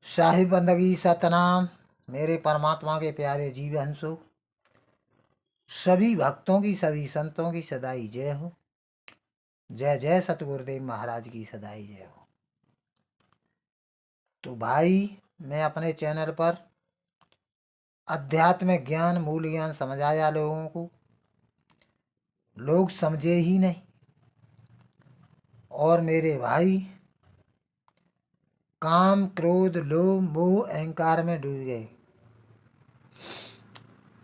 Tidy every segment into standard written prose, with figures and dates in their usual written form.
साहिब बंदगी सतनाम। मेरे परमात्मा के प्यारे जीव हंसो, सभी भक्तों की सभी संतों की सदाई जय हो। जय जय सतगुरुदेव महाराज की सदाई जय हो। तो भाई, मैं अपने चैनल पर अध्यात्म ज्ञान मूल ज्ञान समझाया लोगों को, लोग समझे ही नहीं। और मेरे भाई काम क्रोध लोभ मोह अहंकार में डूब गए।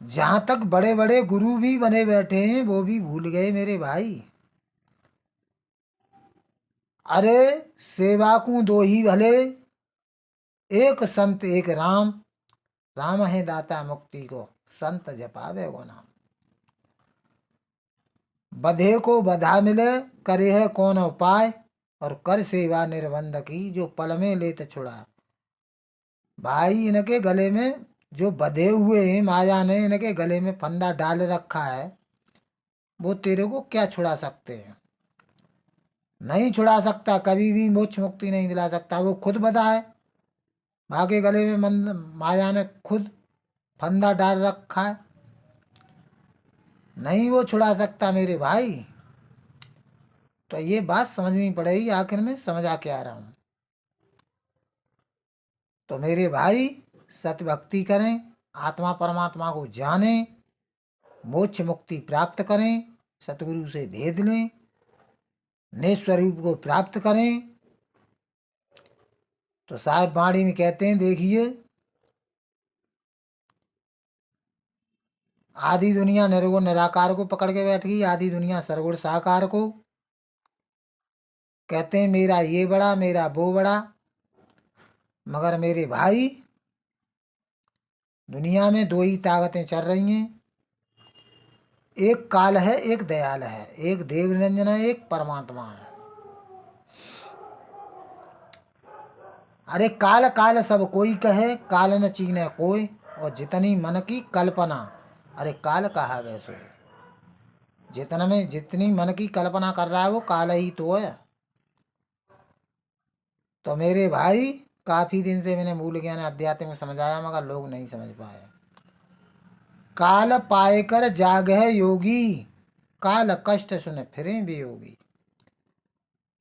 जहां तक बड़े बड़े गुरु भी बने बैठे हैं वो भी भूल गए मेरे भाई। अरे सेवा को दो ही भले, एक संत एक राम, राम है दाता मुक्ति को, संत जपावे वो नाम। बधे को बधा मिले, करे है कौन उपाय, और कर सेवा निर्बंध की, जो पल में लेत छुड़ा। भाई इनके गले में जो बधे हुए हैं, माया ने इनके गले में फंदा डाल रखा है, वो तेरे को क्या छुड़ा सकते हैं? नहीं छुड़ा सकता, कभी भी मोक्ष मुक्ति नहीं दिला सकता। वो खुद बधा है, भागे गले में माया ने खुद फंदा डाल रखा है, नहीं वो छुड़ा सकता मेरे भाई। तो ये बात समझनी पड़ेगी, आखिर में समझा के आ रहा हूं। तो मेरे भाई सत्य भक्ति करें, आत्मा परमात्मा को जानें, मोक्ष मुक्ति प्राप्त करें, सतगुरु से भेद लें, निस्वरूप को प्राप्त करें। तो साहिब बाणी में कहते हैं, देखिए आधी दुनिया निर्गुण निराकार को पकड़ के बैठ गई, आधी दुनिया सरगुण साकार को। कहते हैं मेरा ये बड़ा मेरा वो बड़ा, मगर मेरे भाई दुनिया में दो ही ताकतें चल रही हैं। एक काल है, एक दयाल है, एक देव निरंजन है, एक परमात्मा है। अरे काल काल सब कोई कहे, काल न चीने कोई, और जितनी मन की कल्पना, अरे काल कहा वैसे, जितना में जितनी मन की कल्पना कर रहा है वो काल ही तो है। तो मेरे भाई काफी दिन से मैंने मूल ज्ञान अध्यात्म में समझाया, मगर लोग नहीं समझ पाए। काल पाए कर जाग है योगी, काल कष्ट सुन फिरे वियोगी।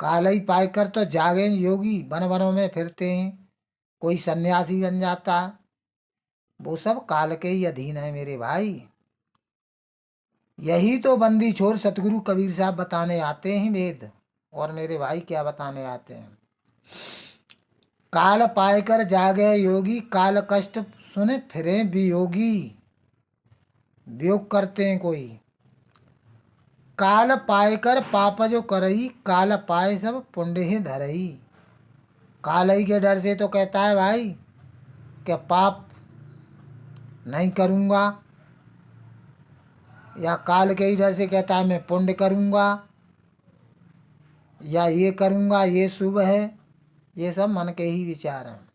काल ही पाए कर तो जागे योगी, वन वनों में फिरते हैं, कोई सन्यासी बन जाता, वो सब काल के ही अधीन है मेरे भाई। यही तो बंदी छोर सतगुरु कबीर साहब बताने आते हैं वेद। और मेरे भाई क्या बताने आते हैं? काल पाए कर जागे योगी, काल कष्ट सुने फिरे वियोगी। वियोग करते हैं कोई, काल पाए कर पाप जो करई, काल पाए सब पुण्य ही धरई। काल ही के डर से तो कहता है भाई कि पाप नहीं करूँगा, या काल के ही डर से कहता है मैं पुण्य करूँगा, या ये करूँगा ये शुभ है। ये सब मन के ही विचार हैं।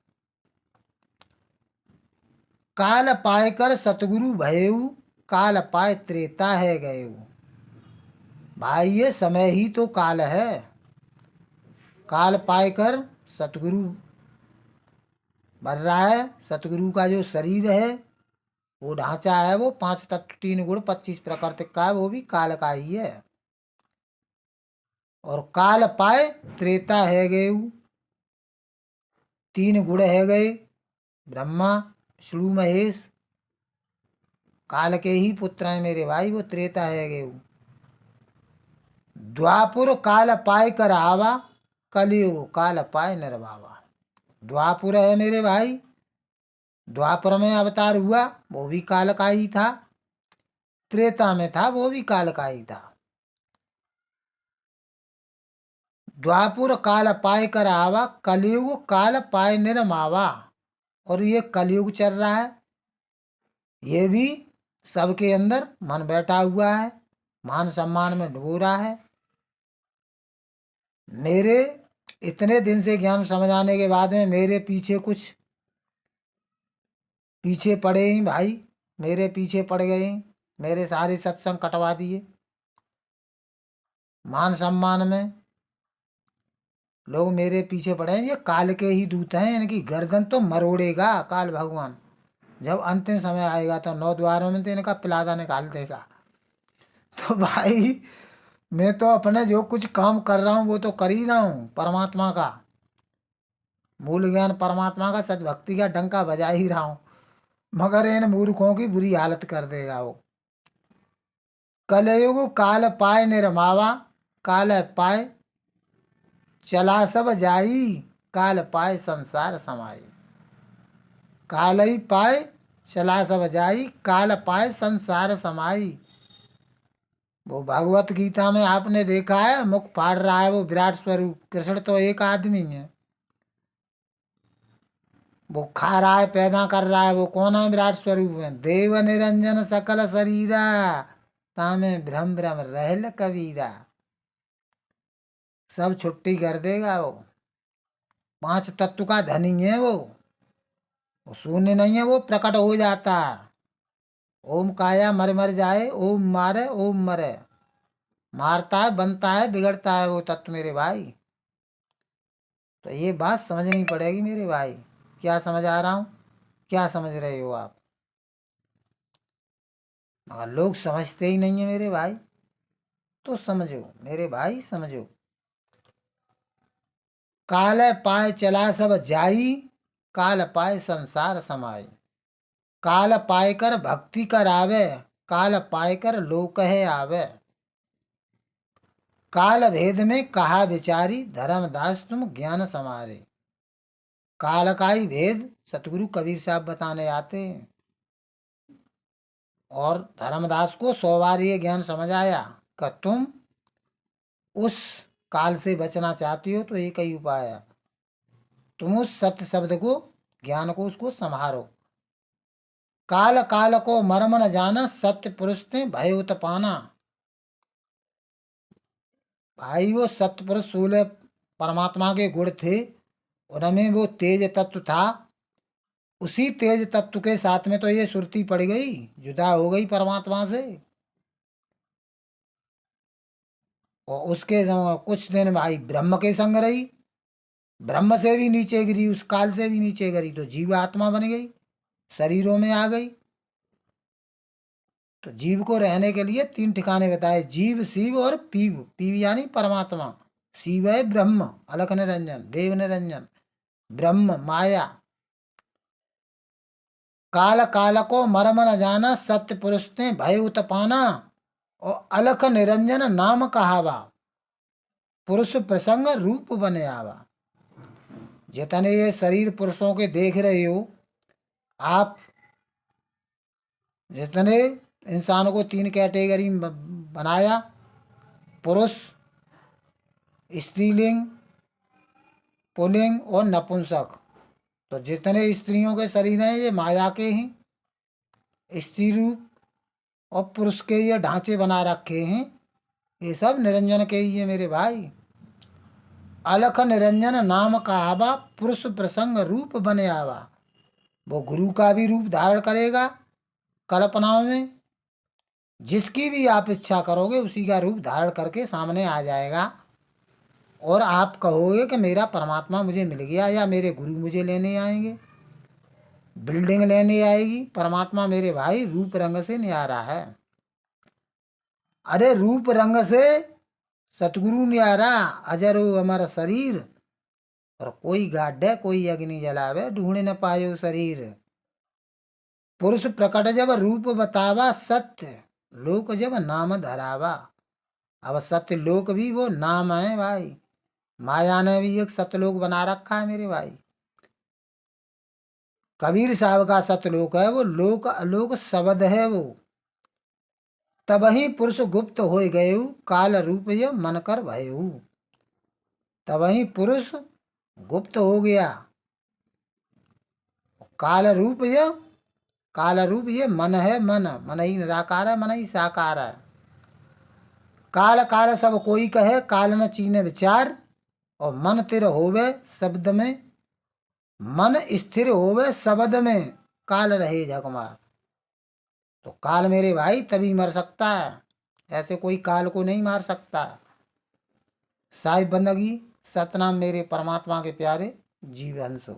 काल पाए कर सतगुरु भयऊ, काल पाए त्रेता है गयऊ। भाई ये समय ही तो काल है। काल पाए कर सतगुरु बन रहा है, सतगुरु का जो शरीर है, वो ढांचा है, वो 5 तत्व 3 गुण 25 प्रकृति का है, वो भी काल का ही है। और काल पाए त्रेता है गए, 3 गुण है गए, ब्रह्मा विष्णु महेश, काल के ही पुत्र हैं मेरे भाई, वो त्रेता है गए। द्वापुर काल पाए कर आवा, कलयुग काल पाए निर्वावा। द्वापुर है मेरे भाई, द्वापर में अवतार हुआ, वो भी काल का ही था। त्रेता में था, वो भी काल का ही था। द्वापुर काल पाए कर आवा, कलयुग काल पाए निर्मावा। और ये कलयुग चल रहा है, ये भी सबके अंदर मन बैठा हुआ है, मान सम्मान में डूबो रहा है। मेरे इतने दिन से ज्ञान समझाने के बाद में मेरे पीछे कुछ पीछे पड़े ही भाई, मेरे पीछे पड़ गए, मेरे सारे सत्संग कटवा दिए मान सम्मान में। लोग मेरे पीछे पड़े हैं, ये काल के ही दूत हैं, इनकी गर्दन तो मरोड़ेगा काल भगवान। जब अंतिम समय आएगा तो 9 द्वारों में तो इनका पिलादा निकाल देगा। तो भाई मैं तो अपने जो कुछ काम कर रहा हूँ वो तो कर ही रहा हूँ, परमात्मा का मूल ज्ञान, परमात्मा का सच भक्ति का डंका बजा ही रहा हूँ, मगर इन मूर्खों की बुरी हालत कर देगा वो। कलयुग काल पाए निर्मावा, काल पाए चला सब जाई, काल पाए संसार समाई। काल ही पाए चला सब जाई, काल पाए संसार समाई। वो भगवत गीता में आपने देखा है, मुख फाड़ रहा है वो विराट स्वरूप, कृष्ण तो एक आदमी है। वो खा रहा है, पैदा कर रहा है, वो कौन है? विराट स्वरूप है। देव निरंजन सकल शरीरा, तामे भ्रम भ्रम रहल कबीरा। सब छुट्टी कर देगा वो। 5 तत्व का धनी है वो शून्य नहीं है, वो प्रकट हो जाता है। ओम काया मर मर जाए, ओम मारे ओम मरे। मारता है, बनता है, बिगड़ता है वो तत्व मेरे भाई। तो ये बात समझनी पड़ेगी मेरे भाई। क्या समझ आ रहा हूँ? क्या समझ रहे हो आप? मगर लोग समझते ही नहीं है मेरे भाई। तो समझो मेरे भाई, समझो। काल पाए चला सब जाई, काल पाए संसार समाई। काल पाए कर भक्ति कर आवे, काल पाए कर लोक है आवे। काल भेद में कहा विचारी, धर्मदास तुम ज्ञान समारे। काल का ही भेद सतगुरु कबीर साहब बताने आते हैं, और धर्मदास को 100 बार ये ज्ञान समझ आया कि तुम उस काल से बचना चाहती हो तो एक ही उपाय है, तुम उस सत्य शब्द को, ज्ञान को, उसको संभारो। काल काल को मर्म न जाना, सत्य पुरुष ने भय उत पाना। भाई वो सत्य पुरुष 16 परमात्मा के गुण थे, उनमें वो तेज तत्व था। उसी तेज तत्व के साथ में तो ये सुरती पड़ गई, जुदा हो गई परमात्मा से। और उसके कुछ दिन भाई ब्रह्म के संग रही, ब्रह्म से भी नीचे गिरी, उस काल से भी नीचे गिरी, तो जीव आत्मा बन गई, शरीरों में आ गई। तो जीव को रहने के लिए 3 ठिकाने बताए, जीव शिव और पीव। पीव यानी परमात्मा, शिव है ब्रह्म अलख निरंजन देव निरंजन, ब्रह्म माया। काल काल को मर्म न जाना, सत्य पुरुष ने भय उत्पाना। और अलख निरंजन नाम कहावा, पुरुष प्रसंग रूप बने आवा। जितने ये शरीर पुरुषों के देख रहे हो आप, जितने इंसानों को 3 कैटेगरी में बनाया, पुरुष, स्त्रीलिंग, पुल्लिंग और नपुंसक। तो जितने स्त्रियों के शरीर हैं ये माया के हैं, स्त्री रूप और पुरुष के ये ढांचे बना रखे हैं, ये सब निरंजन के ही है मेरे भाई। अलख निरंजन नाम कहावा, पुरुष प्रसंग रूप बने आवा। वो गुरु का भी रूप धारण करेगा कल्पनाओं में, जिसकी भी आप इच्छा करोगे उसी का रूप धारण करके सामने आ जाएगा। और आप कहोगे कि मेरा परमात्मा मुझे मिल गया, या मेरे गुरु मुझे लेने आएंगे, बिल्डिंग लेने आएगी। परमात्मा मेरे भाई रूप रंग से न्यारा है। अरे रूप रंग से सतगुरु न्यारा, अजरो अमर शरीर। और कोई गाड्डे कोई अग्नि जलावे, ढूंढ न पायो शरीर। पुरुष प्रकट जब रूप बतावा, सत्य लोक जब नाम धरावा। अब सत्य लोक भी वो नाम है भाई। माया ने भी एक सत्यलोक बना रखा है मेरे भाई। कबीर साहब का सतलोक है वो, लोक अलोक शब्द है वो। तबही पुरुष गुप्त हो गए, काल रूप ये मन कर भयऊ। तबही पुरुष गुप्त हो गया, काल रूप ये, काल रूप ये मन है, मन मन ही निराकार है, मन ही साकार है। काल काल सब कोई कहे, काल न चीने विचार। और मन तिर होवे शब्द में, मन स्थिर होवे शब्द में, काल रहे झकमार। तो काल मेरे भाई तभी मर सकता है, ऐसे कोई काल को नहीं मार सकता। साहिब बंदगी सतनाम मेरे परमात्मा के प्यारे जीवहंसो।